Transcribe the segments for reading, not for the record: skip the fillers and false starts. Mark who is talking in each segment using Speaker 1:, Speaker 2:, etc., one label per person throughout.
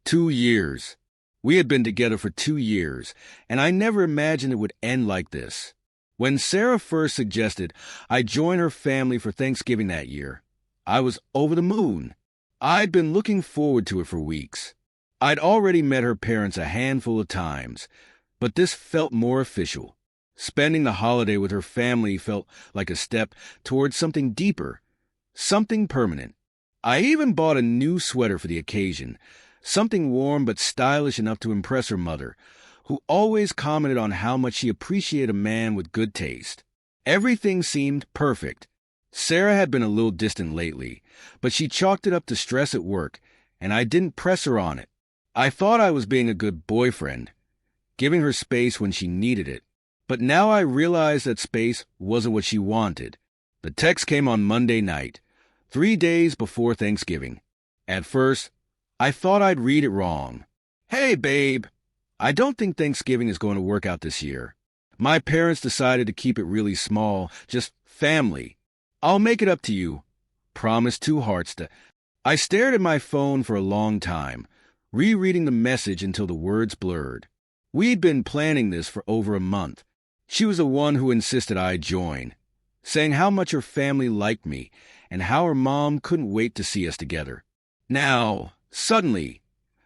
Speaker 1: 2 years. We had been together for 2 years, and I never imagined it would end like this. When Sarah first suggested I join her family for Thanksgiving that year, I was over the moon. I'd been looking forward to it for weeks. I'd already met her parents a handful of times, but this felt more official. Spending the holiday with her family felt like a step towards something deeper, something permanent. I even bought a new sweater for the occasion, something warm but stylish enough to impress her mother, who always commented on how much she appreciated a man with good taste. Everything seemed perfect. Sarah had been a little distant lately, but she chalked it up to stress at work, and I didn't press her on it. I thought I was being a good boyfriend, giving her space when she needed it. But now I realized that space wasn't what she wanted. The text came on Monday night, 3 days before Thanksgiving. At first, I thought I'd read it wrong. "Hey, babe, I don't think Thanksgiving is going to work out this year. My parents decided to keep it really small, just family. I'll make it up to you. Promise, 2 hearts to..." I stared at my phone for a long time, rereading the message until the words blurred. We'd been planning this for over a month. She was the one who insisted I join, saying how much her family liked me and how her mom couldn't wait to see us together. Now, suddenly,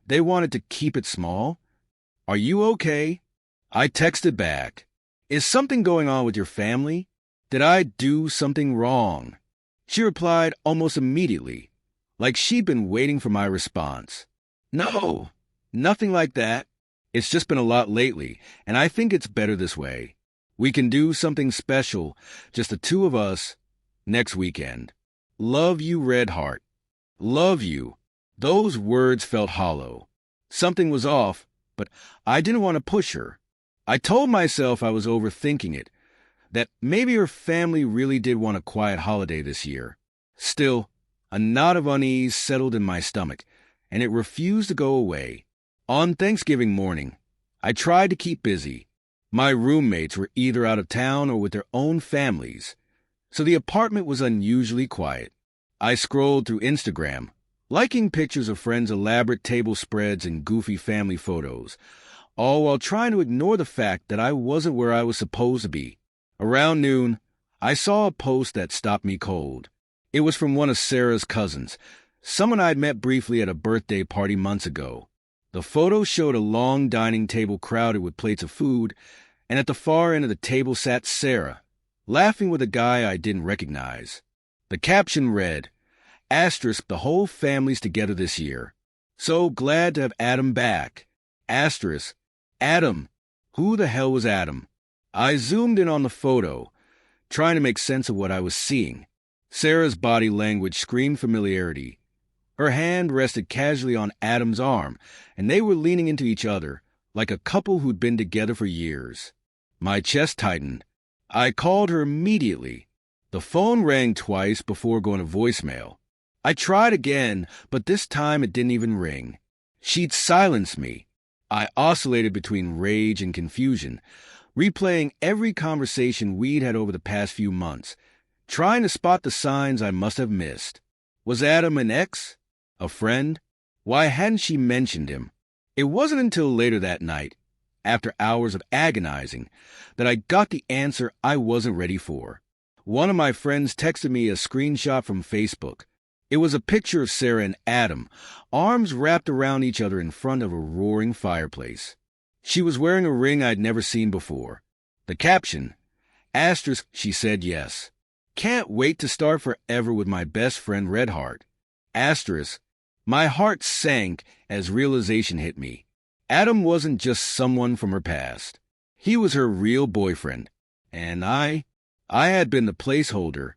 Speaker 1: they wanted to keep it small? "Are you okay?" I texted back. "Is something going on with your family? Did I do something wrong?" She replied almost immediately, like she'd been waiting for my response. "No, nothing like that. It's just been a lot lately, and I think it's better this way. We can do something special, just the 2 of us, next weekend. Love you, Red Heart." Love you. Those words felt hollow. Something was off, but I didn't want to push her. I told myself I was overthinking it, that maybe her family really did want a quiet holiday this year. Still, a knot of unease settled in my stomach, and it refused to go away. On Thanksgiving morning, I tried to keep busy. My roommates were either out of town or with their own families, so the apartment was unusually quiet. I scrolled through Instagram, liking pictures of friends' elaborate table spreads and goofy family photos, all while trying to ignore the fact that I wasn't where I was supposed to be. Around noon, I saw a post that stopped me cold. It was from one of Sarah's cousins, someone I'd met briefly at a birthday party months ago. The photo showed a long dining table crowded with plates of food, and at the far end of the table sat Sarah, laughing with a guy I didn't recognize. The caption read, "Asterisk, the whole family's together this year. So glad to have Adam back. Asterisk, Adam. Who the hell was Adam?" I zoomed in on the photo, trying to make sense of what I was seeing. Sarah's body language screamed familiarity. Her hand rested casually on Adam's arm, and they were leaning into each other, like a couple who'd been together for years. My chest tightened. I called her immediately. The phone rang twice before going to voicemail. I tried again, but this time it didn't even ring. She'd silenced me. I oscillated between rage and confusion, replaying every conversation we'd had over the past few months, trying to spot the signs I must have missed. Was Adam an ex? A friend? Why hadn't she mentioned him? It wasn't until later that night, after hours of agonizing, that I got the answer I wasn't ready for. One of my friends texted me a screenshot from Facebook. It was a picture of Sarah and Adam, arms wrapped around each other in front of a roaring fireplace. She was wearing a ring I'd never seen before. The caption, asterisk, she said yes. Can't wait to start forever with my best friend Red Heart. Asterisk, my heart sank as realization hit me. Adam wasn't just someone from her past. He was her real boyfriend. And I had been the placeholder.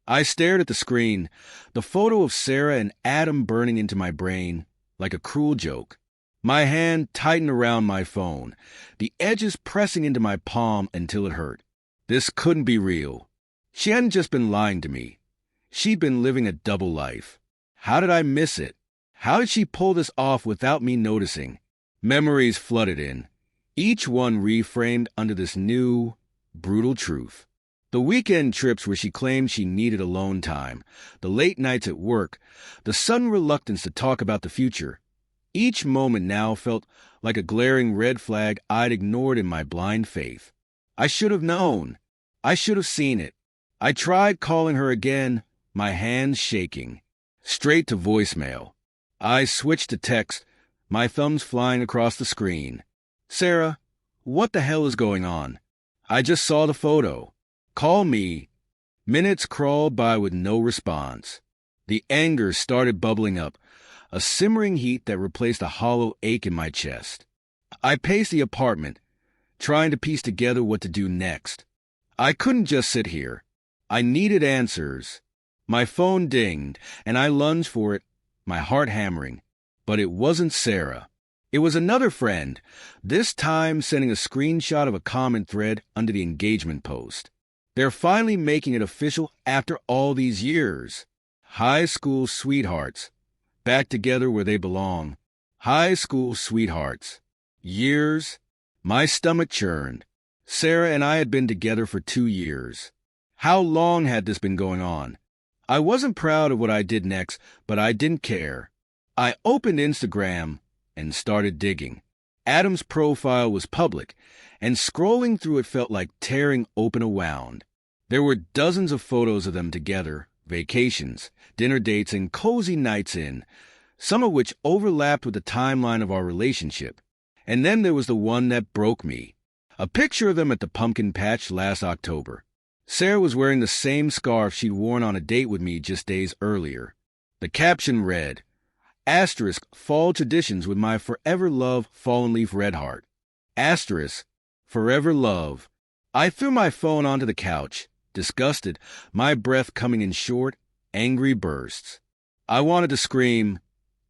Speaker 1: I stared at the screen, the photo of Sarah and Adam burning into my brain like a cruel joke. My hand tightened around my phone, the edges pressing into my palm until it hurt. This couldn't be real. She hadn't just been lying to me. She'd been living a double life. How did I miss it? How did she pull this off without me noticing? Memories flooded in, each one reframed under this new, brutal truth. The weekend trips where she claimed she needed alone time, the late nights at work, the sudden reluctance to talk about the future. Each moment now felt like a glaring red flag I'd ignored in my blind faith. I should have known. I should have seen it. I tried calling her again, my hands shaking. Straight to voicemail. I switched to text, my thumbs flying across the screen. Sarah, what the hell is going on? I just saw the photo. Call me. Minutes crawled by with no response. The anger started bubbling up, a simmering heat that replaced a hollow ache in my chest. I paced the apartment, trying to piece together what to do next. I couldn't just sit here. I needed answers. My phone dinged, and I lunged for it, my heart hammering. But it wasn't Sarah. It was another friend, this time sending a screenshot of a comment thread under the engagement post. They're finally making it official after all these years. High school sweethearts. Back together where they belong. High school sweethearts. Years. My stomach churned. Sarah and I had been together for 2 years. How long had this been going on? I wasn't proud of what I did next, but I didn't care. I opened Instagram and started digging. Adam's profile was public, and scrolling through it felt like tearing open a wound. There were dozens of photos of them together, vacations, dinner dates, and cozy nights in, some of which overlapped with the timeline of our relationship. And then there was the one that broke me. A picture of them at the pumpkin patch last October. Sarah was wearing the same scarf she'd worn on a date with me just days earlier. The caption read, Asterisk, fall traditions with my forever love fallen leaf red heart. Asterisk, forever love. I threw my phone onto the couch, disgusted, my breath coming in short, angry bursts. I wanted to scream,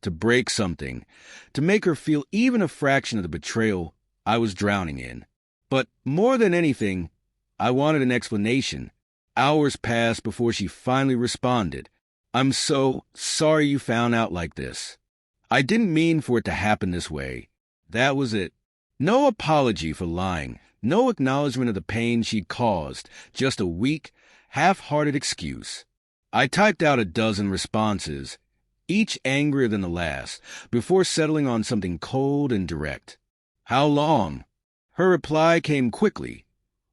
Speaker 1: to break something, to make her feel even a fraction of the betrayal I was drowning in. But more than anything, I wanted an explanation. Hours passed before she finally responded. I'm so sorry you found out like this. I didn't mean for it to happen this way. That was it. No apology for lying, no acknowledgement of the pain she'd caused, just a weak, half-hearted excuse. I typed out a dozen responses, each angrier than the last, before settling on something cold and direct. How long? Her reply came quickly,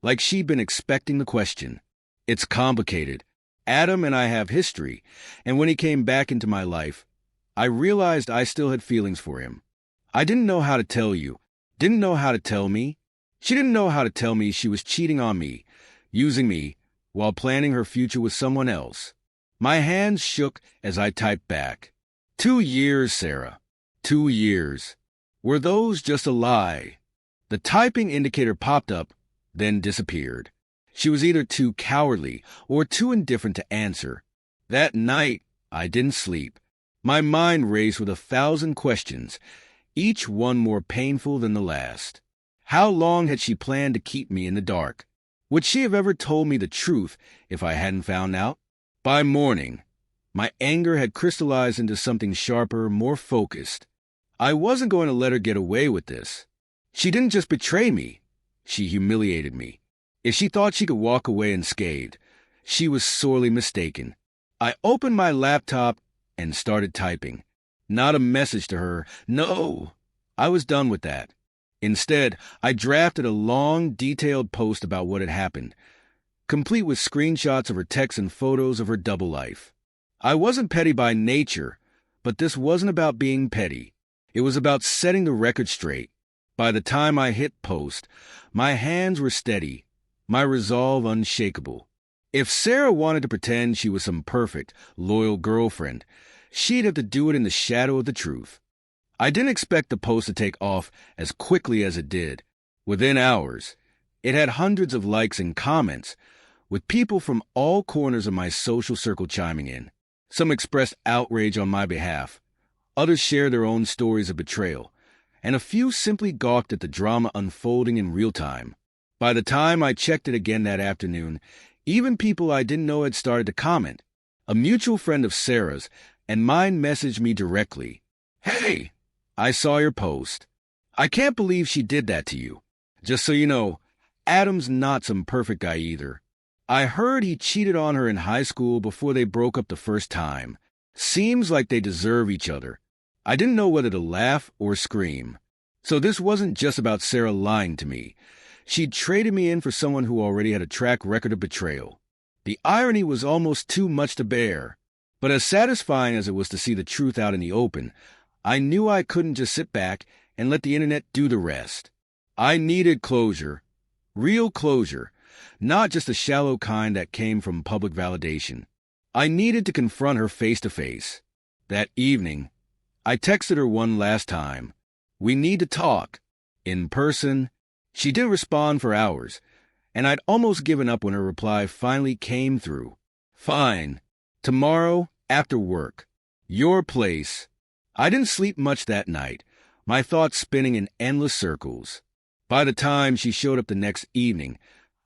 Speaker 1: like she'd been expecting the question. It's complicated. Adam and I have history, and when he came back into my life, I realized I still had feelings for him. I didn't know how to tell you, didn't know how to tell me. She didn't know how to tell me she was cheating on me, using me, while planning her future with someone else. My hands shook as I typed back. 2 years, Sarah. 2 years. Were those just a lie? The typing indicator popped up, then disappeared. She was either too cowardly or too indifferent to answer. That night, I didn't sleep. My mind raced with 1,000 questions, each one more painful than the last. How long had she planned to keep me in the dark? Would she have ever told me the truth if I hadn't found out? By morning, my anger had crystallized into something sharper, more focused. I wasn't going to let her get away with this. She didn't just betray me. She humiliated me. If she thought she could walk away unscathed, she was sorely mistaken. I opened my laptop and started typing. Not a message to her. No, I was done with that. Instead, I drafted a long, detailed post about what had happened, complete with screenshots of her texts and photos of her double life. I wasn't petty by nature, but this wasn't about being petty. It was about setting the record straight. By the time I hit post, my hands were steady, my resolve unshakable. If Sarah wanted to pretend she was some perfect, loyal girlfriend, she'd have to do it in the shadow of the truth. I didn't expect the post to take off as quickly as it did. Within hours, it had hundreds of likes and comments, with people from all corners of my social circle chiming in. Some expressed outrage on my behalf. Others shared their own stories of betrayal, and a few simply gawked at the drama unfolding in real time. By the time I checked it again that afternoon, even people I didn't know had started to comment. A mutual friend of Sarah's and mine messaged me directly. Hey, I saw your post. I can't believe she did that to you. Just so you know, Adam's not some perfect guy either. I heard he cheated on her in high school before they broke up the first time. Seems like they deserve each other. I didn't know whether to laugh or scream. So this wasn't just about Sarah lying to me. She'd traded me in for someone who already had a track record of betrayal. The irony was almost too much to bear. But as satisfying as it was to see the truth out in the open, I knew I couldn't just sit back and let the internet do the rest. I needed closure. Real closure. Not just the shallow kind that came from public validation. I needed to confront her face to face. That evening, I texted her one last time. We need to talk. In person. She didn't respond for hours, and I'd almost given up when her reply finally came through. Fine. Tomorrow, after work. Your place. I didn't sleep much that night, my thoughts spinning in endless circles. By the time she showed up the next evening,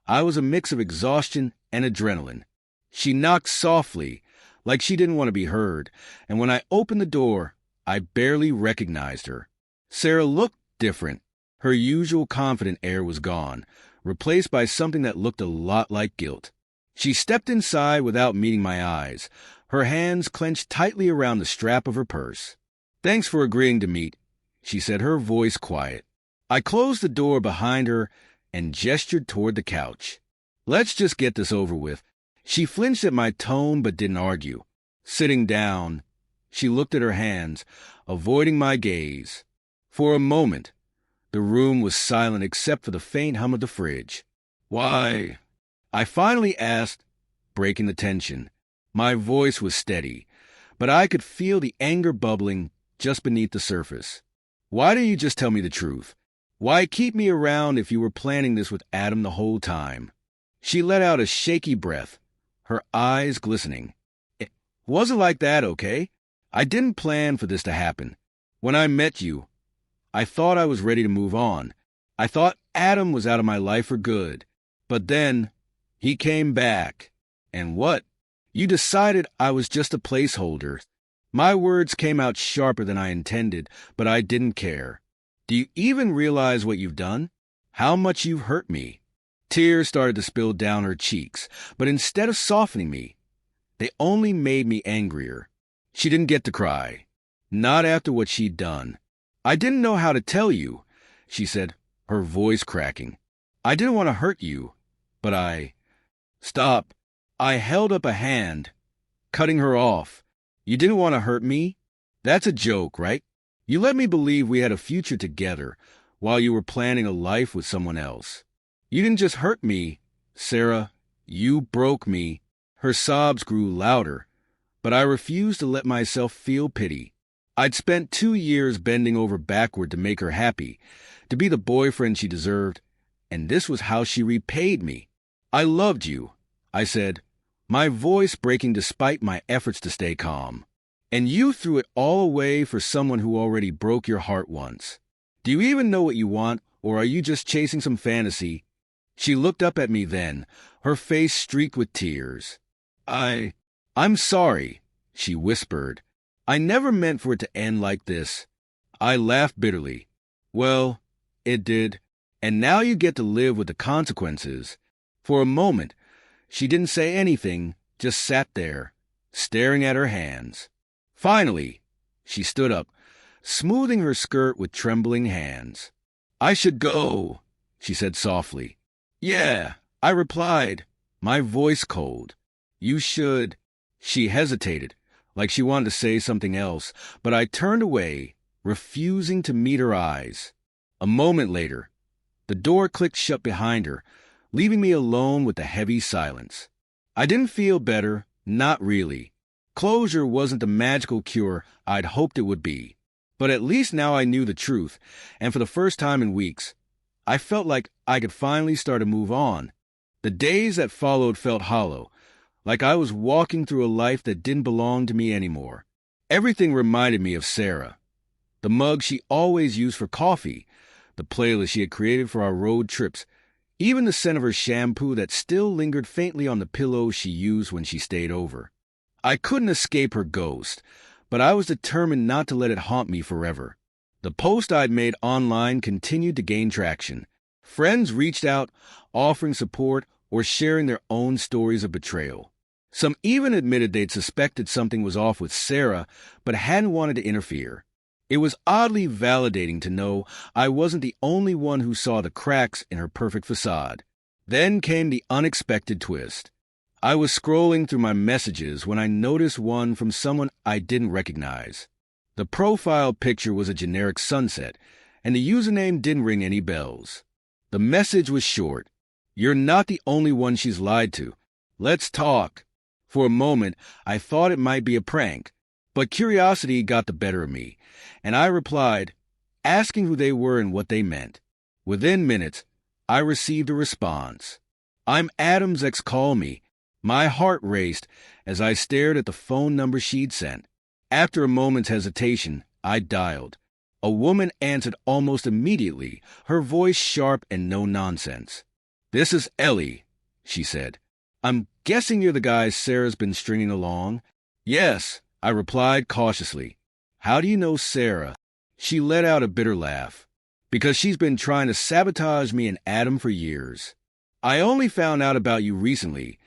Speaker 1: I was a mix of exhaustion and adrenaline. She knocked softly, like she didn't want to be heard, and when I opened the door, I barely recognized her. Sarah looked different. Her usual confident air was gone, replaced by something that looked a lot like guilt. She stepped inside without meeting my eyes, her hands clenched tightly around the strap of her purse. Thanks for agreeing to meet, she said, her voice quiet. I closed the door behind her and gestured toward the couch. Let's just get this over with. She flinched at my tone but didn't argue. Sitting down, she looked at her hands, avoiding my gaze. For a moment, the room was silent except for the faint hum of the fridge. Why? I finally asked, breaking the tension. My voice was steady, but I could feel the anger bubbling just beneath the surface. Why don't you just tell me the truth? Why keep me around if you were planning this with Adam the whole time? She let out a shaky breath, her eyes glistening. It wasn't like that, okay? I didn't plan for this to happen. When I met you, I thought I was ready to move on. I thought Adam was out of my life for good. But then, he came back. And what? You decided I was just a placeholder. My words came out sharper than I intended, but I didn't care. Do you even realize what you've done? How much you've hurt me? Tears started to spill down her cheeks, but instead of softening me, they only made me angrier. She didn't get to cry. Not after what she'd done. I didn't know how to tell you, she said, her voice cracking. I didn't want to hurt you, but I... Stop. I held up a hand, cutting her off. You didn't want to hurt me? That's a joke, right? You let me believe we had a future together while you were planning a life with someone else. You didn't just hurt me, Sarah. You broke me. Her sobs grew louder, but I refused to let myself feel pity. I'd spent 2 years bending over backward to make her happy, to be the boyfriend she deserved, and this was how she repaid me. I loved you, I said, my voice breaking despite my efforts to stay calm. And you threw it all away for someone who already broke your heart once. Do you even know what you want, or are you just chasing some fantasy? She looked up at me then, her face streaked with tears. I'm sorry, she whispered. I never meant for it to end like this. I laughed bitterly. Well, it did, and now you get to live with the consequences. For a moment, she didn't say anything, just sat there, staring at her hands. Finally, she stood up, smoothing her skirt with trembling hands. I should go, she said softly. Yeah, I replied, my voice cold. You should. She hesitated, like she wanted to say something else, but I turned away, refusing to meet her eyes. A moment later, the door clicked shut behind her, leaving me alone with the heavy silence. I didn't feel better, not really. Closure wasn't the magical cure I'd hoped it would be. But at least now I knew the truth, and for the first time in weeks, I felt like I could finally start to move on. The days that followed felt hollow, like I was walking through a life that didn't belong to me anymore. Everything reminded me of Sarah. The mug she always used for coffee, the playlist she had created for our road trips, even the scent of her shampoo that still lingered faintly on the pillows she used when she stayed over. I couldn't escape her ghost, but I was determined not to let it haunt me forever. The post I'd made online continued to gain traction. Friends reached out, offering support or sharing their own stories of betrayal. Some even admitted they'd suspected something was off with Sarah, but hadn't wanted to interfere. It was oddly validating to know I wasn't the only one who saw the cracks in her perfect facade. Then came the unexpected twist. I was scrolling through my messages when I noticed one from someone I didn't recognize. The profile picture was a generic sunset, and the username didn't ring any bells. The message was short. "You're not the only one she's lied to. Let's talk." For a moment, I thought it might be a prank, but curiosity got the better of me, and I replied, asking who they were and what they meant. Within minutes, I received a response. "I'm Adam's ex, call me." My heart raced as I stared at the phone number she'd sent. After a moment's hesitation, I dialed. A woman answered almost immediately, her voice sharp and no nonsense. "This is Ellie," she said. "I'm guessing you're the guy Sarah's been stringing along." "Yes," I replied cautiously. "How do you know Sarah?" She let out a bitter laugh. "Because she's been trying to sabotage me and Adam for years. I only found out about you recently.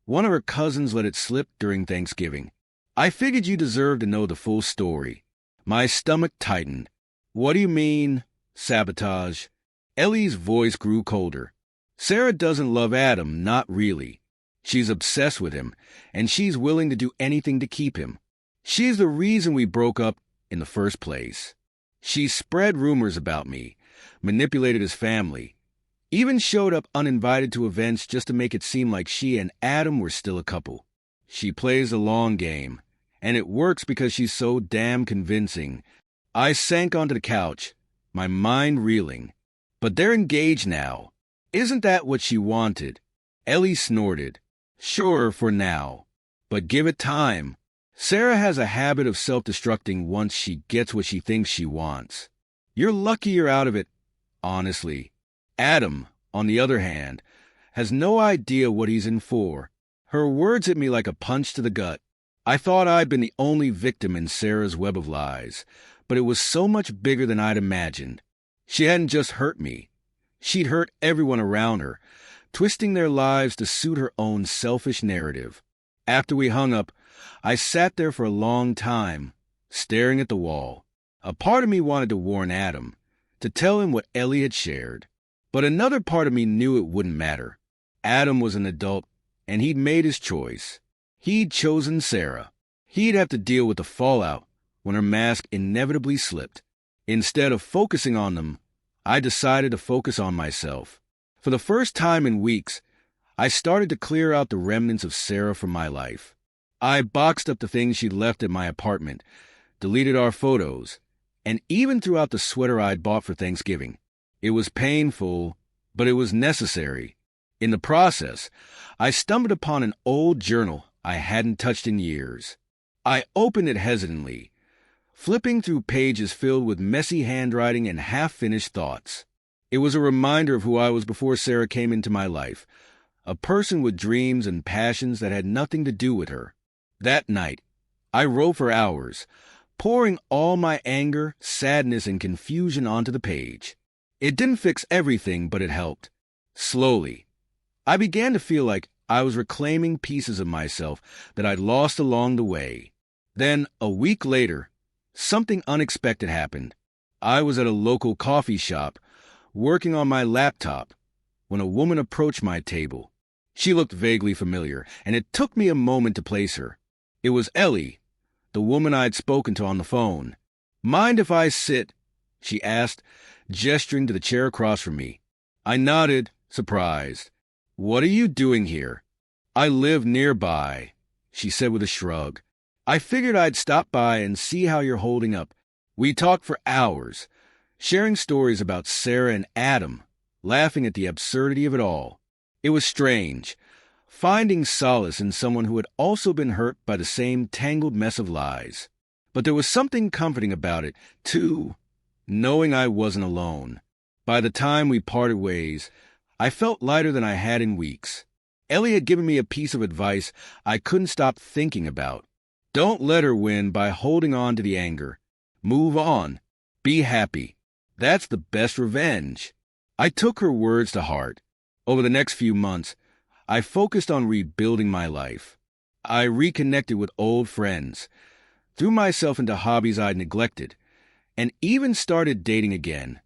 Speaker 1: One of her cousins let it slip during Thanksgiving. I figured you deserved to know the full story." My stomach tightened. "What do you mean, sabotage?" Ellie's voice grew colder. "Sarah doesn't love Adam, not really. She's obsessed with him, and she's willing to do anything to keep him. She's the reason we broke up in the first place. She spread rumors about me, manipulated his family, even showed up uninvited to events just to make it seem like she and Adam were still a couple. She plays the long game, and it works because she's so damn convincing." I sank onto the couch, my mind reeling. "But they're engaged now. Isn't that what she wanted?" Ellie snorted. "Sure, for now. But give it time. Sarah has a habit of self-destructing once she gets what she thinks she wants. You're lucky you're out of it, honestly. Adam, on the other hand, has no idea what he's in for." Her words hit me like a punch to the gut. I thought I'd been the only victim in Sarah's web of lies, but it was so much bigger than I'd imagined. She hadn't just hurt me. She'd hurt everyone around her, twisting their lives to suit her own selfish narrative. After we hung up, I sat there for a long time, staring at the wall. A part of me wanted to warn Adam, to tell him what Ellie had shared. But another part of me knew it wouldn't matter. Adam was an adult, and he'd made his choice. He'd chosen Sarah. He'd have to deal with the fallout when her mask inevitably slipped. Instead of focusing on them, I decided to focus on myself. For the first time in weeks, I started to clear out the remnants of Sarah from my life. I boxed up the things she'd left at my apartment, deleted our photos, and even threw out the sweater I'd bought for Thanksgiving. It was painful, but it was necessary. In the process, I stumbled upon an old journal I hadn't touched in years. I opened it hesitantly, flipping through pages filled with messy handwriting and half-finished thoughts. It was a reminder of who I was before Sarah came into my life, a person with dreams and passions that had nothing to do with her. That night, I wrote for hours, pouring all my anger, sadness, and confusion onto the page. It didn't fix everything, but it helped. Slowly, I began to feel like I was reclaiming pieces of myself that I'd lost along the way. Then, a week later, something unexpected happened. I was at a local coffee shop, working on my laptop, when a woman approached my table. She looked vaguely familiar, and it took me a moment to place her. It was Ellie, the woman I'd spoken to on the phone. "Mind if I sit?" she asked, gesturing to the chair across from me. I nodded, surprised. "What are you doing here?" "I live nearby," she said with a shrug. "I figured I'd stop by and see how you're holding up." We talked for hours, sharing stories about Sarah and Adam, laughing at the absurdity of it all. It was strange, finding solace in someone who had also been hurt by the same tangled mess of lies. But there was something comforting about it, too, knowing I wasn't alone. By the time we parted ways, I felt lighter than I had in weeks. Ellie had given me a piece of advice I couldn't stop thinking about. Don't let her win by holding on to the anger. Move on. Be happy. That's the best revenge. I took her words to heart. Over the next few months, I focused on rebuilding my life. I reconnected with old friends, threw myself into hobbies I'd neglected, and even started dating again.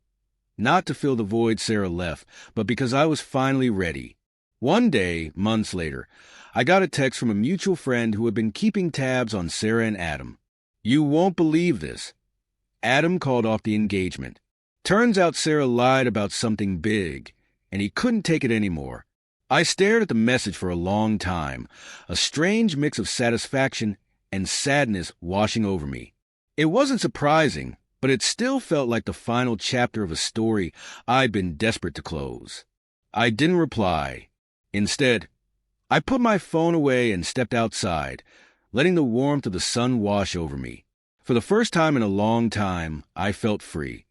Speaker 1: Not to fill the void Sarah left, but because I was finally ready. One day, months later, I got a text from a mutual friend who had been keeping tabs on Sarah and Adam. You won't believe this. Adam called off the engagement. Turns out Sarah lied about something big, and he couldn't take it anymore. I stared at the message for a long time, a strange mix of satisfaction and sadness washing over me. It wasn't surprising, but it still felt like the final chapter of a story I'd been desperate to close. I didn't reply. Instead, I put my phone away and stepped outside, letting the warmth of the sun wash over me. For the first time in a long time, I felt free.